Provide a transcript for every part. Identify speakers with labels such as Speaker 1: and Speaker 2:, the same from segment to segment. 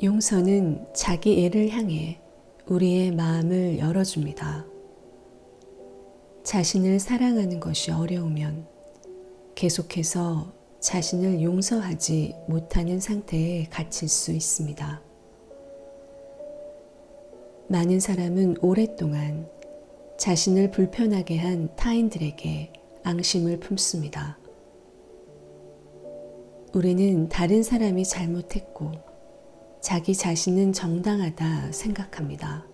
Speaker 1: 용서는 자기 애를 향해 우리의 마음을 열어줍니다. 자신을 사랑하는 것이 어려우면 계속해서 자신을 용서하지 못하는 상태에 갇힐 수 있습니다. 많은 사람은 오랫동안 자신을 불편하게 한 타인들에게 앙심을 품습니다. 우리는 다른 사람이 잘못했고 자기 자신은 정당하다 생각합니다.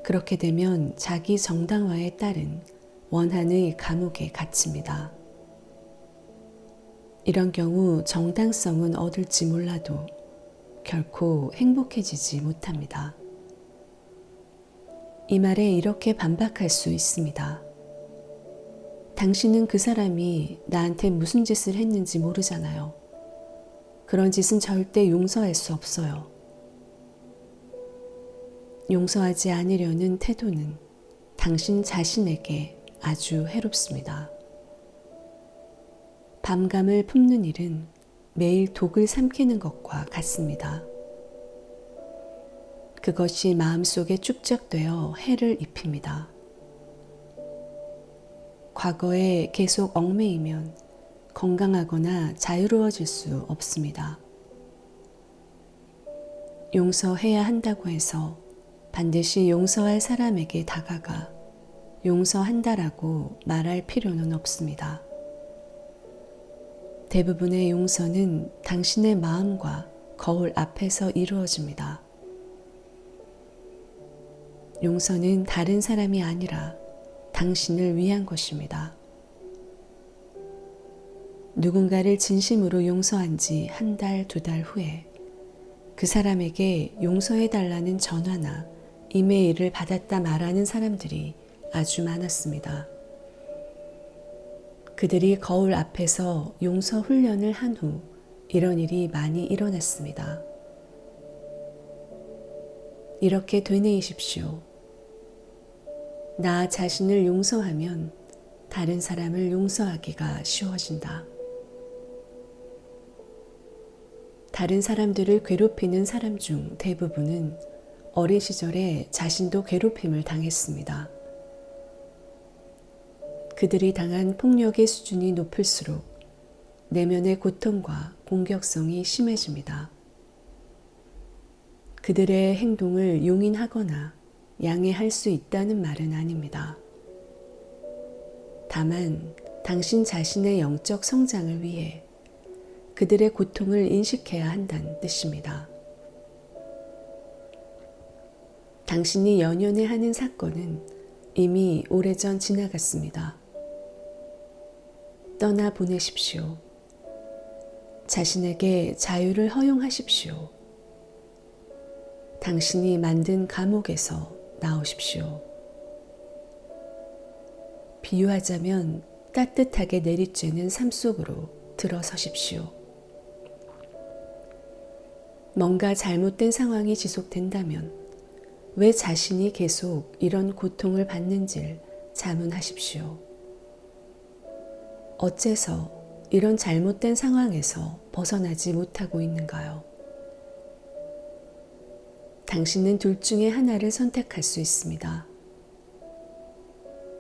Speaker 1: 그렇게 되면 자기 정당화에 따른 원한의 감옥에 갇힙니다. 이런 경우 정당성은 얻을지 몰라도 결코 행복해지지 못합니다. 이 말에 이렇게 반박할 수 있습니다. 당신은 그 사람이 나한테 무슨 짓을 했는지 모르잖아요. 그런 짓은 절대 용서할 수 없어요. 용서하지 않으려는 태도는 당신 자신에게 아주 해롭습니다. 밤감을 품는 일은 매일 독을 삼키는 것과 같습니다. 그것이 마음속에 축적되어 해를 입힙니다. 과거에 계속 얽매이면 건강하거나 자유로워질 수 없습니다. 용서해야 한다고 해서 반드시 용서할 사람에게 다가가 용서한다라고 말할 필요는 없습니다. 대부분의 용서는 당신의 마음과 거울 앞에서 이루어집니다. 용서는 다른 사람이 아니라 당신을 위한 것입니다. 누군가를 진심으로 용서한 지 한 달, 두 달 후에 그 사람에게 용서해달라는 전화나 이메일을 받았다 말하는 사람들이 아주 많았습니다. 그들이 거울 앞에서 용서 훈련을 한 후 이런 일이 많이 일어났습니다. 이렇게 되뇌이십시오. 나 자신을 용서하면 다른 사람을 용서하기가 쉬워진다. 다른 사람들을 괴롭히는 사람 중 대부분은 어린 시절에 자신도 괴롭힘을 당했습니다. 그들이 당한 폭력의 수준이 높을수록 내면의 고통과 공격성이 심해집니다. 그들의 행동을 용인하거나 양해할 수 있다는 말은 아닙니다. 다만 당신 자신의 영적 성장을 위해 그들의 고통을 인식해야 한다는 뜻입니다. 당신이 연연해하는 사건은 이미 오래전 지나갔습니다. 떠나보내십시오. 자신에게 자유를 허용하십시오. 당신이 만든 감옥에서 나오십시오. 비유하자면 따뜻하게 내리쬐는 삶 속으로 들어서십시오. 뭔가 잘못된 상황이 지속된다면 왜 자신이 계속 이런 고통을 받는지를 자문하십시오. 어째서 이런 잘못된 상황에서 벗어나지 못하고 있는가요? 당신은 둘 중에 하나를 선택할 수 있습니다.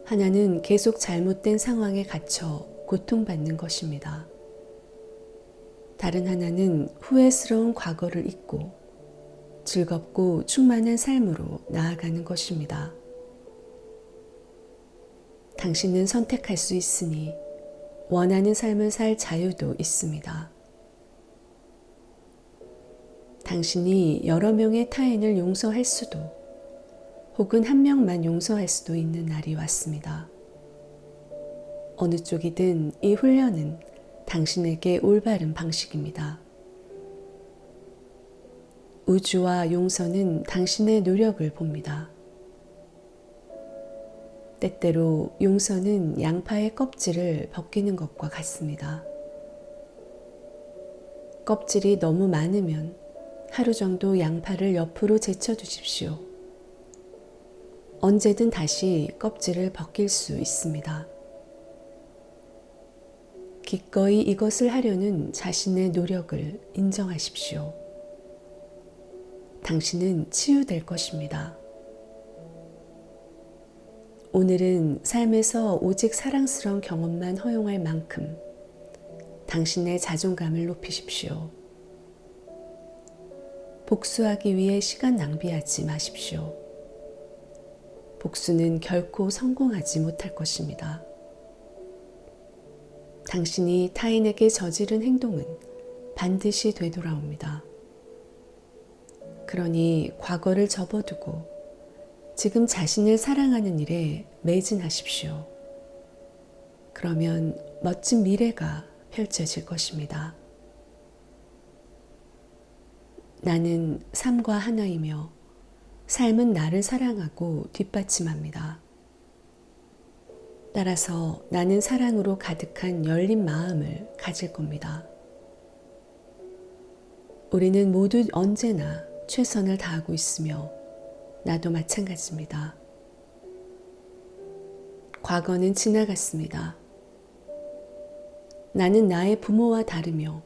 Speaker 1: 하나는 계속 잘못된 상황에 갇혀 고통받는 것입니다. 다른 하나는 후회스러운 과거를 잊고 즐겁고 충만한 삶으로 나아가는 것입니다. 당신은 선택할 수 있으니 원하는 삶을 살 자유도 있습니다. 당신이 여러 명의 타인을 용서할 수도 혹은 한 명만 용서할 수도 있는 날이 왔습니다. 어느 쪽이든 이 훈련은 당신에게 올바른 방식입니다. 우주와 용서는 당신의 노력을 봅니다. 때때로 용서는 양파의 껍질을 벗기는 것과 같습니다. 껍질이 너무 많으면 하루 정도 양파를 옆으로 제쳐두십시오. 언제든 다시 껍질을 벗길 수 있습니다. 기꺼이 이것을 하려는 자신의 노력을 인정하십시오. 당신은 치유될 것입니다. 오늘은 삶에서 오직 사랑스러운 경험만 허용할 만큼 당신의 자존감을 높이십시오. 복수하기 위해 시간 낭비하지 마십시오. 복수는 결코 성공하지 못할 것입니다. 당신이 타인에게 저지른 행동은 반드시 되돌아옵니다. 그러니 과거를 접어두고 지금 자신을 사랑하는 일에 매진하십시오. 그러면 멋진 미래가 펼쳐질 것입니다. 나는 삶과 하나이며 삶은 나를 사랑하고 뒷받침합니다. 따라서 나는 사랑으로 가득한 열린 마음을 가질 겁니다. 우리는 모두 언제나 최선을 다하고 있으며 나도 마찬가지입니다. 과거는 지나갔습니다. 나는 나의 부모와 다르며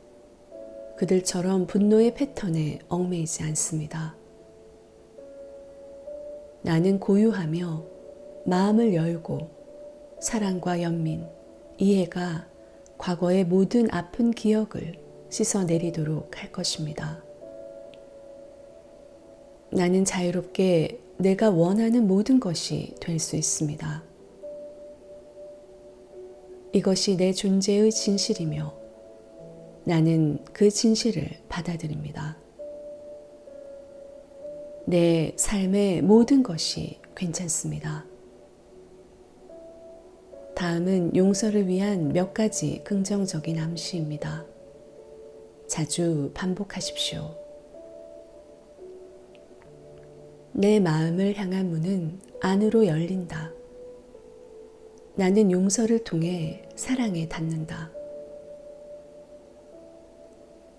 Speaker 1: 그들처럼 분노의 패턴에 얽매이지 않습니다. 나는 고요하며 마음을 열고 사랑과 연민, 이해가 과거의 모든 아픈 기억을 씻어내리도록 할 것입니다. 나는 자유롭게 내가 원하는 모든 것이 될 수 있습니다. 이것이 내 존재의 진실이며 나는 그 진실을 받아들입니다. 내 삶의 모든 것이 괜찮습니다. 다음은 용서를 위한 몇 가지 긍정적인 암시입니다. 자주 반복하십시오. 내 마음을 향한 문은 안으로 열린다. 나는 용서를 통해 사랑에 닿는다.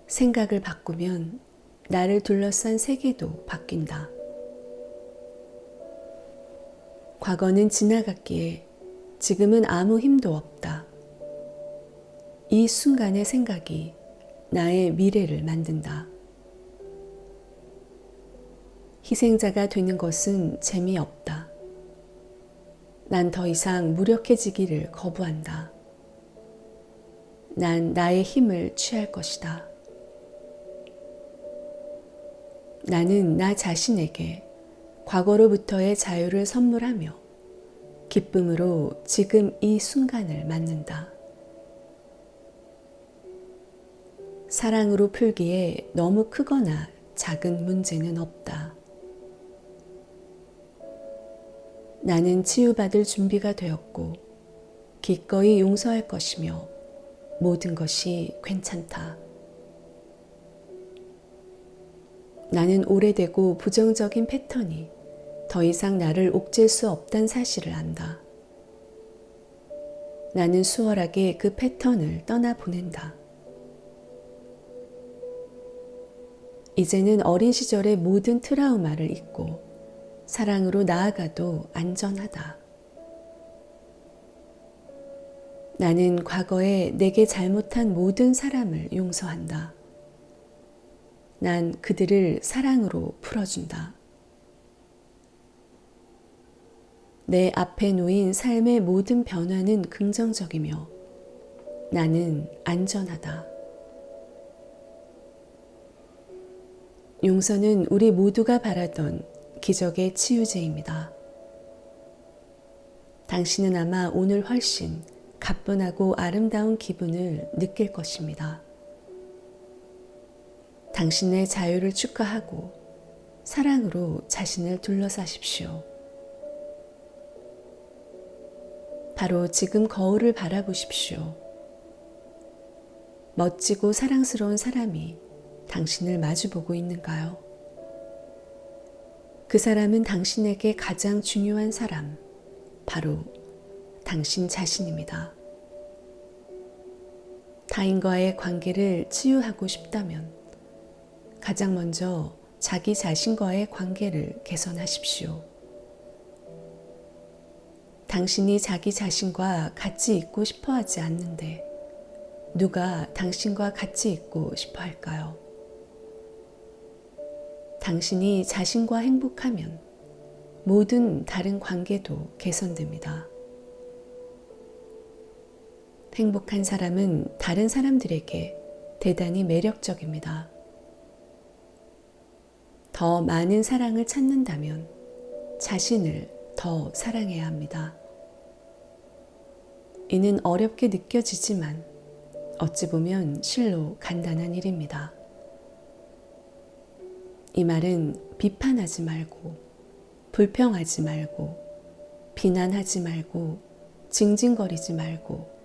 Speaker 1: 생각을 바꾸면 나를 둘러싼 세계도 바뀐다. 과거는 지나갔기에 지금은 아무 힘도 없다. 이 순간의 생각이 나의 미래를 만든다. 희생자가 되는 것은 재미없다. 난 더 이상 무력해지기를 거부한다. 난 나의 힘을 취할 것이다. 나는 나 자신에게 과거로부터의 자유를 선물하며 기쁨으로 지금 이 순간을 맞는다. 사랑으로 풀기에 너무 크거나 작은 문제는 없다. 나는 치유받을 준비가 되었고 기꺼이 용서할 것이며 모든 것이 괜찮다. 나는 오래되고 부정적인 패턴이 더 이상 나를 옥죄일 수 없다는 사실을 안다. 나는 수월하게 그 패턴을 떠나보낸다. 이제는 어린 시절의 모든 트라우마를 잊고 사랑으로 나아가도 안전하다. 나는 과거에 내게 잘못한 모든 사람을 용서한다. 난 그들을 사랑으로 풀어준다. 내 앞에 놓인 삶의 모든 변화는 긍정적이며 나는 안전하다. 용서는 우리 모두가 바라던 기적의 치유제입니다. 당신은 아마 오늘 훨씬 가뿐하고 아름다운 기분을 느낄 것입니다. 당신의 자유를 축하하고 사랑으로 자신을 둘러싸십시오. 바로 지금 거울을 바라보십시오. 멋지고 사랑스러운 사람이 당신을 마주보고 있는가요? 그 사람은 당신에게 가장 중요한 사람, 바로 당신 자신입니다. 타인과의 관계를 치유하고 싶다면 가장 먼저 자기 자신과의 관계를 개선하십시오. 당신이 자기 자신과 같이 있고 싶어 하지 않는데 누가 당신과 같이 있고 싶어 할까요? 당신이 자신과 행복하면 모든 다른 관계도 개선됩니다. 행복한 사람은 다른 사람들에게 대단히 매력적입니다. 더 많은 사랑을 찾는다면 자신을 더 사랑해야 합니다. 이는 어렵게 느껴지지만 어찌 보면 실로 간단한 일입니다. 이 말은 비판하지 말고, 불평하지 말고, 비난하지 말고, 징징거리지 말고,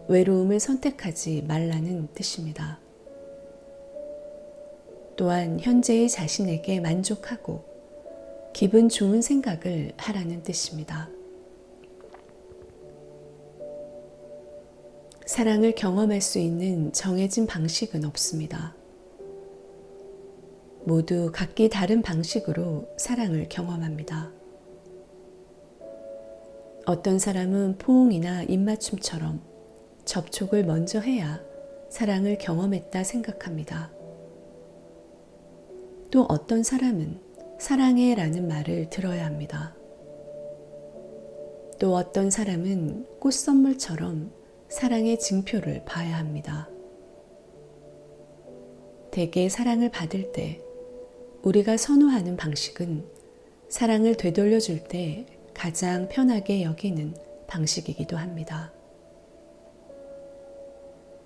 Speaker 1: 외로움을 선택하지 말라는 뜻입니다. 또한 현재의 자신에게 만족하고 기분 좋은 생각을 하라는 뜻입니다. 사랑을 경험할 수 있는 정해진 방식은 없습니다. 모두 각기 다른 방식으로 사랑을 경험합니다. 어떤 사람은 포옹이나 입맞춤처럼 접촉을 먼저 해야 사랑을 경험했다 생각합니다. 또 어떤 사람은 사랑해 라는 말을 들어야 합니다. 또 어떤 사람은 꽃 선물처럼 사랑의 징표를 봐야 합니다. 대개 사랑을 받을 때 우리가 선호하는 방식은 사랑을 되돌려줄 때 가장 편하게 여기는 방식이기도 합니다.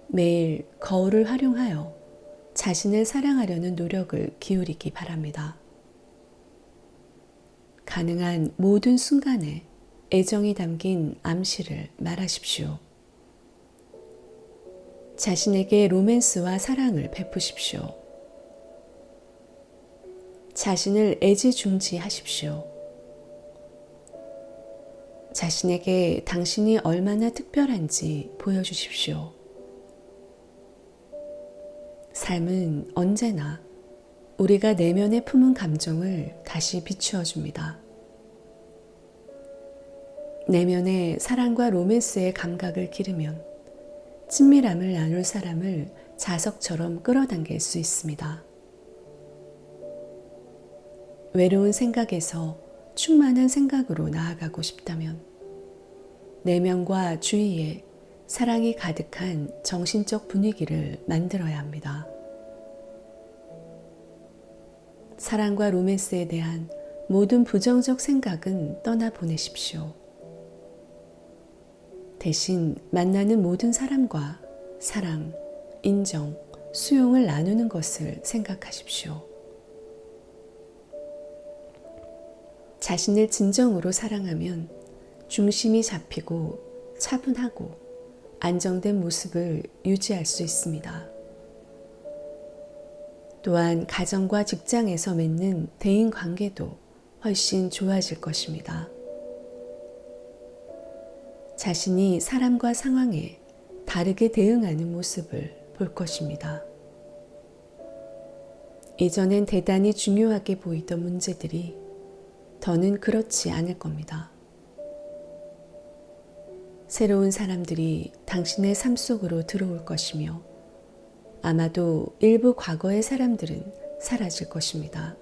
Speaker 1: 매일 거울을 활용하여 자신을 사랑하려는 노력을 기울이기 바랍니다. 가능한 모든 순간에 애정이 담긴 암시를 말하십시오. 자신에게 로맨스와 사랑을 베푸십시오. 자신을 애지중지하십시오. 자신에게 당신이 얼마나 특별한지 보여주십시오. 삶은 언제나 우리가 내면에 품은 감정을 다시 비추어 줍니다. 내면에 사랑과 로맨스의 감각을 기르면 친밀함을 나눌 사람을 자석처럼 끌어당길 수 있습니다. 외로운 생각에서 충만한 생각으로 나아가고 싶다면 내면과 주위에 사랑이 가득한 정신적 분위기를 만들어야 합니다. 사랑과 로맨스에 대한 모든 부정적 생각은 떠나보내십시오. 대신 만나는 모든 사람과 사랑, 인정, 수용을 나누는 것을 생각하십시오. 자신을 진정으로 사랑하면 중심이 잡히고 차분하고 안정된 모습을 유지할 수 있습니다. 또한 가정과 직장에서 맺는 대인 관계도 훨씬 좋아질 것입니다. 자신이 사람과 상황에 다르게 대응하는 모습을 볼 것입니다. 이전엔 대단히 중요하게 보이던 문제들이 더는 그렇지 않을 겁니다. 새로운 사람들이 당신의 삶 속으로 들어올 것이며 아마도 일부 과거의 사람들은 사라질 것입니다.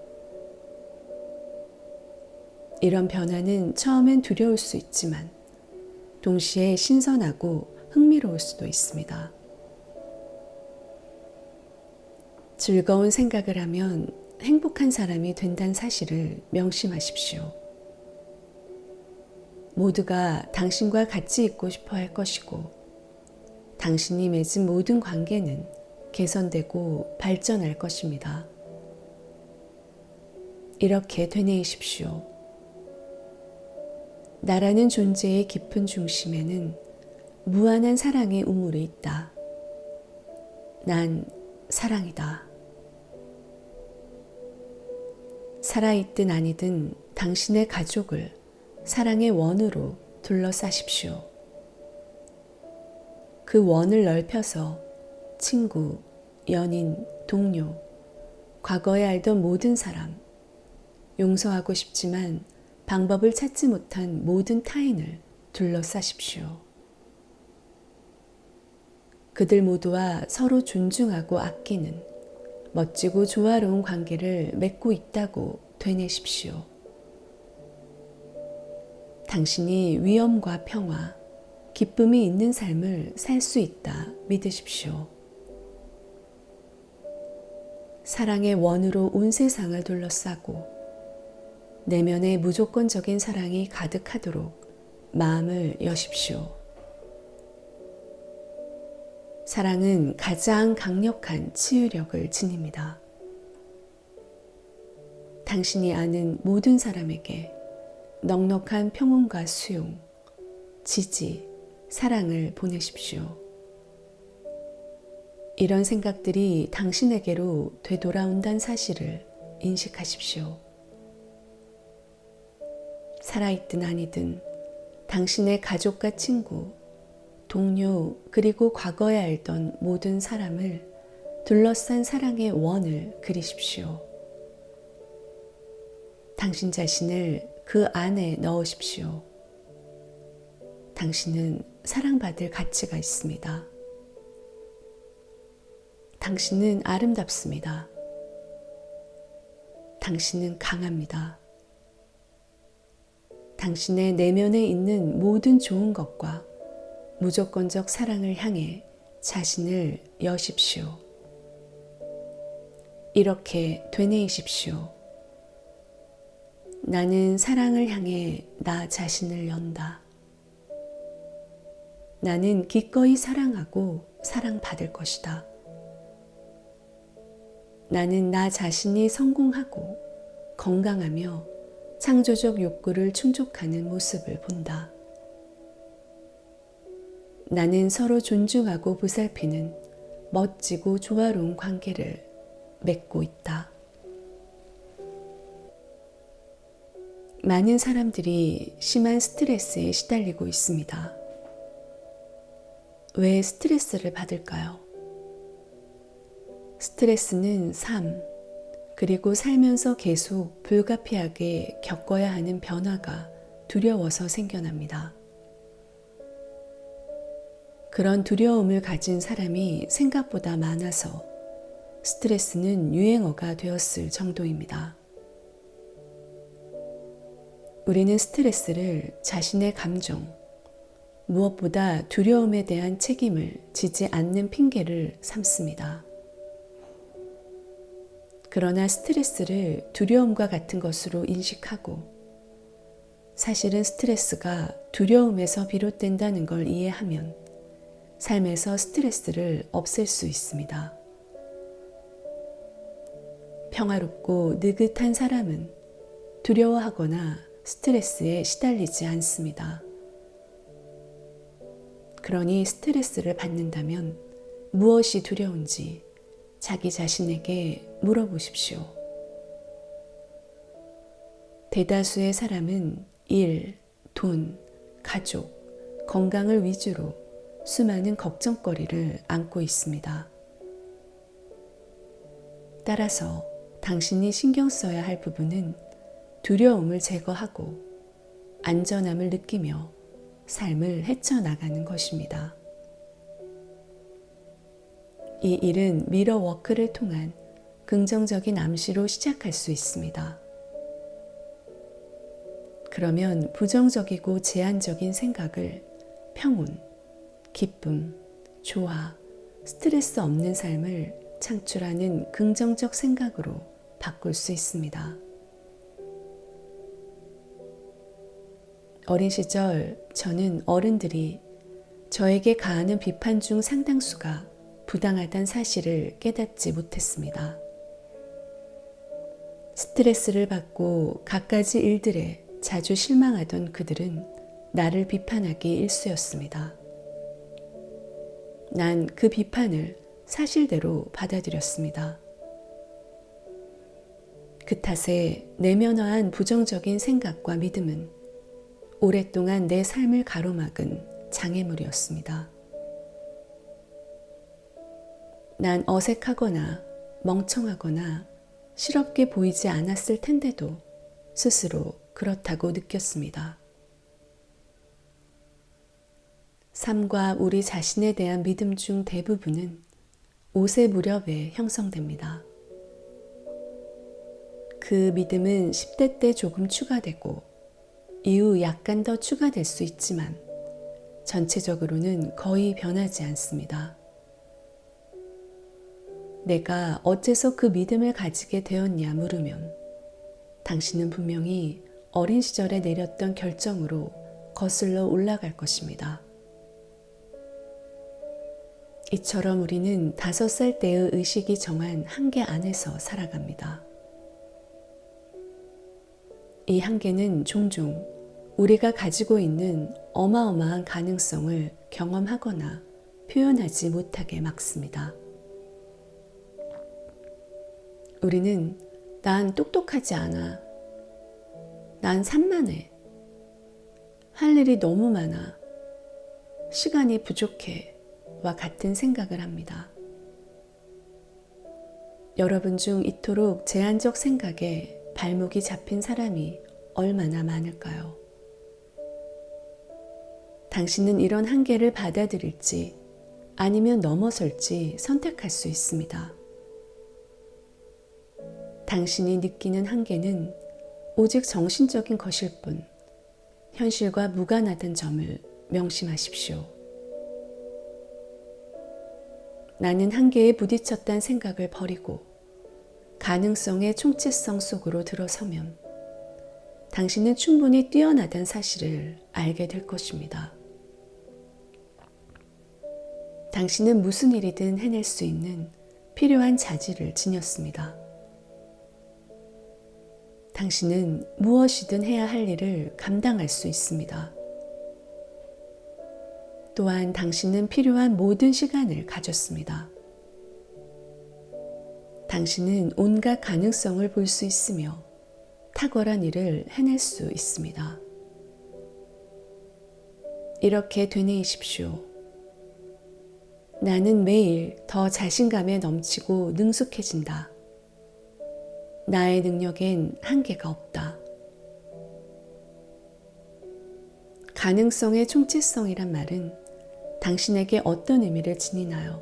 Speaker 1: 이런 변화는 처음엔 두려울 수 있지만 동시에 신선하고 흥미로울 수도 있습니다. 즐거운 생각을 하면 행복한 사람이 된다는 사실을 명심하십시오. 모두가 당신과 같이 있고 싶어 할 것이고 당신이 맺은 모든 관계는 개선되고 발전할 것입니다. 이렇게 되뇌이십시오. 나라는 존재의 깊은 중심에는 무한한 사랑의 우물이 있다. 난 사랑이다. 살아있든 아니든 당신의 가족을 사랑의 원으로 둘러싸십시오. 그 원을 넓혀서 친구, 연인, 동료, 과거에 알던 모든 사람, 용서하고 싶지만 방법을 찾지 못한 모든 타인을 둘러싸십시오. 그들 모두와 서로 존중하고 아끼는 멋지고 조화로운 관계를 맺고 있다고 되뇌십시오. 당신이 위엄과 평화, 기쁨이 있는 삶을 살 수 있다 믿으십시오. 사랑의 원으로 온 세상을 둘러싸고 내면에 무조건적인 사랑이 가득하도록 마음을 여십시오. 사랑은 가장 강력한 치유력을 지닙니다. 당신이 아는 모든 사람에게 넉넉한 평온과 수용, 지지, 사랑을 보내십시오. 이런 생각들이 당신에게로 되돌아온다는 사실을 인식하십시오. 살아있든 아니든 당신의 가족과 친구, 동료, 그리고 과거에 알던 모든 사람을 둘러싼 사랑의 원을 그리십시오. 당신 자신을 그 안에 넣으십시오. 당신은 사랑받을 가치가 있습니다. 당신은 아름답습니다. 당신은 강합니다. 당신의 내면에 있는 모든 좋은 것과 무조건적 사랑을 향해 자신을 여십시오. 이렇게 되뇌이십시오. 나는 사랑을 향해 나 자신을 연다. 나는 기꺼이 사랑하고 사랑받을 것이다. 나는 나 자신이 성공하고 건강하며 창조적 욕구를 충족하는 모습을 본다. 나는 서로 존중하고 보살피는 멋지고 조화로운 관계를 맺고 있다. 많은 사람들이 심한 스트레스에 시달리고 있습니다. 왜 스트레스를 받을까요? 스트레스는 삶, 그리고 살면서 계속 불가피하게 겪어야 하는 변화가 두려워서 생겨납니다. 그런 두려움을 가진 사람이 생각보다 많아서 스트레스는 유행어가 되었을 정도입니다. 우리는 스트레스를 자신의 감정, 무엇보다 두려움에 대한 책임을 지지 않는 핑계를 삼습니다. 그러나 스트레스를 두려움과 같은 것으로 인식하고 사실은 스트레스가 두려움에서 비롯된다는 걸 이해하면 삶에서 스트레스를 없앨 수 있습니다. 평화롭고 느긋한 사람은 두려워하거나 스트레스에 시달리지 않습니다. 그러니 스트레스를 받는다면 무엇이 두려운지 자기 자신에게 물어보십시오. 대다수의 사람은 일, 돈, 가족, 건강을 위주로 수많은 걱정거리를 안고 있습니다. 따라서 당신이 신경 써야 할 부분은 두려움을 제거하고 안전함을 느끼며 삶을 헤쳐나가는 것입니다. 이 일은 미러 워크를 통한 긍정적인 암시로 시작할 수 있습니다. 그러면 부정적이고 제한적인 생각을 평온, 기쁨, 조화, 스트레스 없는 삶을 창출하는 긍정적 생각으로 바꿀 수 있습니다. 어린 시절 저는 어른들이 저에게 가하는 비판 중 상당수가 부당하다는 사실을 깨닫지 못했습니다. 스트레스를 받고 갖가지 일들에 자주 실망하던 그들은 나를 비판하기 일쑤였습니다. 난 그 비판을 사실대로 받아들였습니다. 그 탓에 내면화한 부정적인 생각과 믿음은 오랫동안 내 삶을 가로막은 장애물이었습니다. 난 어색하거나 멍청하거나 실없게 보이지 않았을 텐데도 스스로 그렇다고 느꼈습니다. 삶과 우리 자신에 대한 믿음 중 대부분은 5세 무렵에 형성됩니다. 그 믿음은 10대 때 조금 추가되고 이후 약간 더 추가될 수 있지만 전체적으로는 거의 변하지 않습니다. 내가 어째서 그 믿음을 가지게 되었냐 물으면 당신은 분명히 어린 시절에 내렸던 결정으로 거슬러 올라갈 것입니다. 이처럼 우리는 5살 때의 의식이 정한 한계 안에서 살아갑니다. 이 한계는 종종 우리가 가지고 있는 어마어마한 가능성을 경험하거나 표현하지 못하게 막습니다. 우리는 난 똑똑하지 않아. 난 산만해. 할 일이 너무 많아. 시간이 부족해. 와 같은 생각을 합니다. 여러분 중 이토록 제한적 생각에 발목이 잡힌 사람이 얼마나 많을까요? 당신은 이런 한계를 받아들일지 아니면 넘어설지 선택할 수 있습니다. 당신이 느끼는 한계는 오직 정신적인 것일 뿐 현실과 무관하다는 점을 명심하십시오. 나는 한계에 부딪혔다는 생각을 버리고 가능성의 총체성 속으로 들어서면 당신은 충분히 뛰어나다는 사실을 알게 될 것입니다. 당신은 무슨 일이든 해낼 수 있는 필요한 자질을 지녔습니다. 당신은 무엇이든 해야 할 일을 감당할 수 있습니다. 또한 당신은 필요한 모든 시간을 가졌습니다. 당신은 온갖 가능성을 볼 수 있으며 탁월한 일을 해낼 수 있습니다. 이렇게 되뇌이십시오. 나는 매일 더 자신감에 넘치고 능숙해진다. 나의 능력엔 한계가 없다. 가능성의 총체성이란 말은 당신에게 어떤 의미를 지니나요?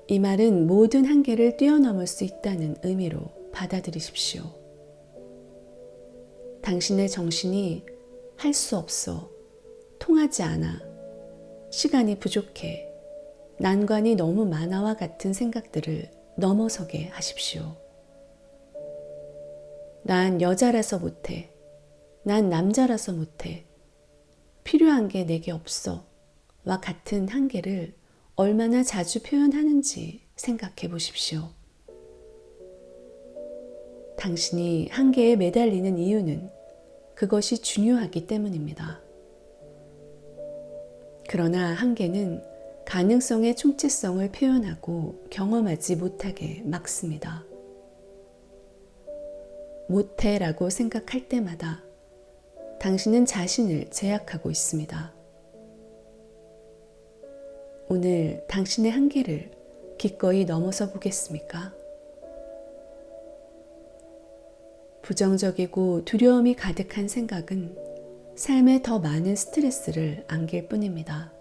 Speaker 1: 이 말은 모든 한계를 뛰어넘을 수 있다는 의미로 받아들이십시오. 당신의 정신이 할 수 없어, 통하지 않아, 시간이 부족해, 난관이 너무 많아와 같은 생각들을 넘어서게 하십시오. 난 여자라서 못해, 난 남자라서 못해, 필요한 게 내게 없어 와 같은 한계를 얼마나 자주 표현하는지 생각해 보십시오. 당신이 한계에 매달리는 이유는 그것이 중요하기 때문입니다. 그러나 한계는 가능성의 총체성을 표현하고 경험하지 못하게 막습니다. 못해라고 생각할 때마다 당신은 자신을 제약하고 있습니다. 오늘 당신의 한계를 기꺼이 넘어서 보겠습니까? 부정적이고 두려움이 가득한 생각은 삶에 더 많은 스트레스를 안길 뿐입니다.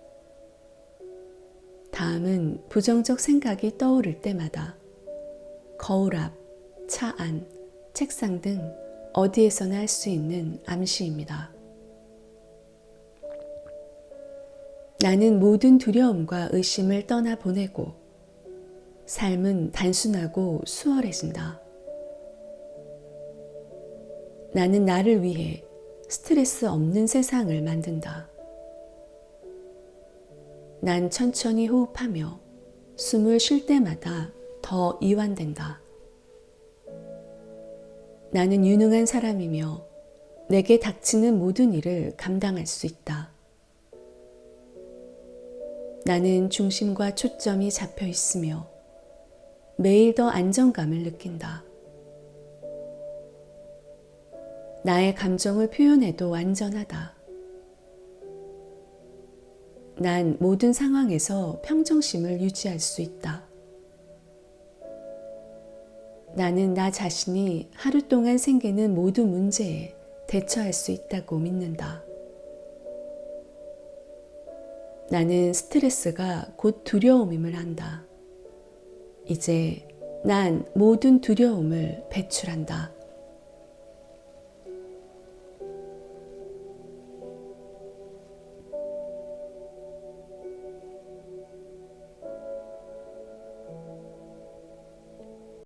Speaker 1: 다음은 부정적 생각이 떠오를 때마다 거울 앞, 차 안, 책상 등 어디에서나 할 수 있는 암시입니다. 나는 모든 두려움과 의심을 떠나보내고 삶은 단순하고 수월해진다. 나는 나를 위해 스트레스 없는 세상을 만든다. 난 천천히 호흡하며 숨을 쉴 때마다 더 이완된다. 나는 유능한 사람이며 내게 닥치는 모든 일을 감당할 수 있다. 나는 중심과 초점이 잡혀 있으며 매일 더 안정감을 느낀다. 나의 감정을 표현해도 안전하다. 난 모든 상황에서 평정심을 유지할 수 있다. 나는 나 자신이 하루 동안 생기는 모든 문제에 대처할 수 있다고 믿는다. 나는 스트레스가 곧 두려움임을 안다. 이제 난 모든 두려움을 배출한다.